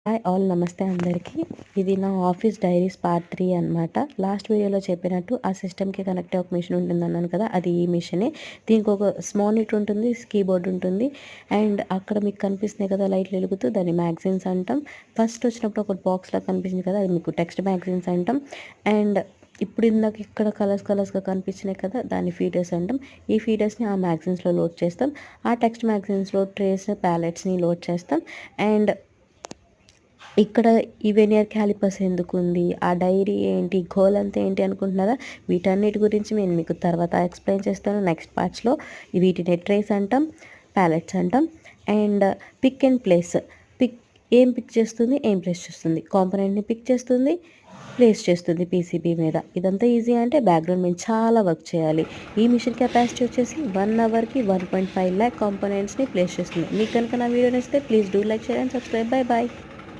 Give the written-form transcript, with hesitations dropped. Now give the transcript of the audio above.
Hi all నమస్తే అందరికీ. ఇది నా ఆఫీస్ డైరీస్ పార్ట్ 3 అనమాట. లాస్ట్ వీడియోలో చెప్పినట్టు ఆ సిస్టమ్‌కి కనెక్ట్ అయ్యే ఒక మిషన్ ఉంటుందన్నాను కదా! అది ఈ మిషనే. దీనికి ఒక మానిటర్ ఉంటుంది, కీబోర్డ్ ఉంటుంది. అండ్ అక్కడ మీకు కనిపిస్తున్నాయి కదా లైట్లు వెలుగుతూ, దాన్ని మ్యాగజైన్స్ అంటాం. ఫస్ట్ వచ్చినప్పుడు ఒక బాక్స్‌లా కనిపించింది కదా! అది మీకు టెక్స్ట్ మ్యాగజైన్స్ అంటాం. అండ్ ఇప్పుడు ఇందాక ఇక్కడ కలర్స్‌గా కనిపించినాయి కదా! దాన్ని ఫీడర్స్ అంటాం. ఈ ఫీడర్స్‌ని ఆ మ్యాగజైన్స్‌లో లోడ్ చేస్తాం. ఆ టెక్స్ట్ మ్యాగజైన్స్‌లో ట్రేస్, ప్యాలెట్స్‌ని లోడ్ చేస్తాం. అండ్ ఇక్కడ ఈ వెనియర్ క్యాలిపర్స్ ఎందుకుంది, ఆ డైరీ ఏంటి, గోల్ అంతా ఏంటి అనుకుంటున్నారా? వీటన్నిటి గురించి నేను మీకు తర్వాత ఎక్స్ప్లెయిన్ చేస్తాను నెక్స్ట్ పార్ట్స్లో. వీటిని ట్రేస్ అంటాం, ప్యాలెట్స్ అంటాం. And pick and place. Pick ఏం పిక్ చేస్తుంది, ఏం ప్లేస్ చేస్తుంది, కాంపోనెంట్ని పిక్ చేస్తుంది, ప్లేస్ చేస్తుంది పీసీబీ మీద. ఇదంతా ఈజీ అంటే బ్యాక్గ్రౌండ్ మీద చాలా వర్క్ చేయాలి. ఈ మిషన్ కెపాసిటీ వచ్చేసి 1 అవర్కి 1.5 lakh కాంపోనెంట్స్ని ప్లేస్ చేస్తుంది. మీకు కనుక నా వీడియో నచ్చితే please do like, share and subscribe. Bye bye.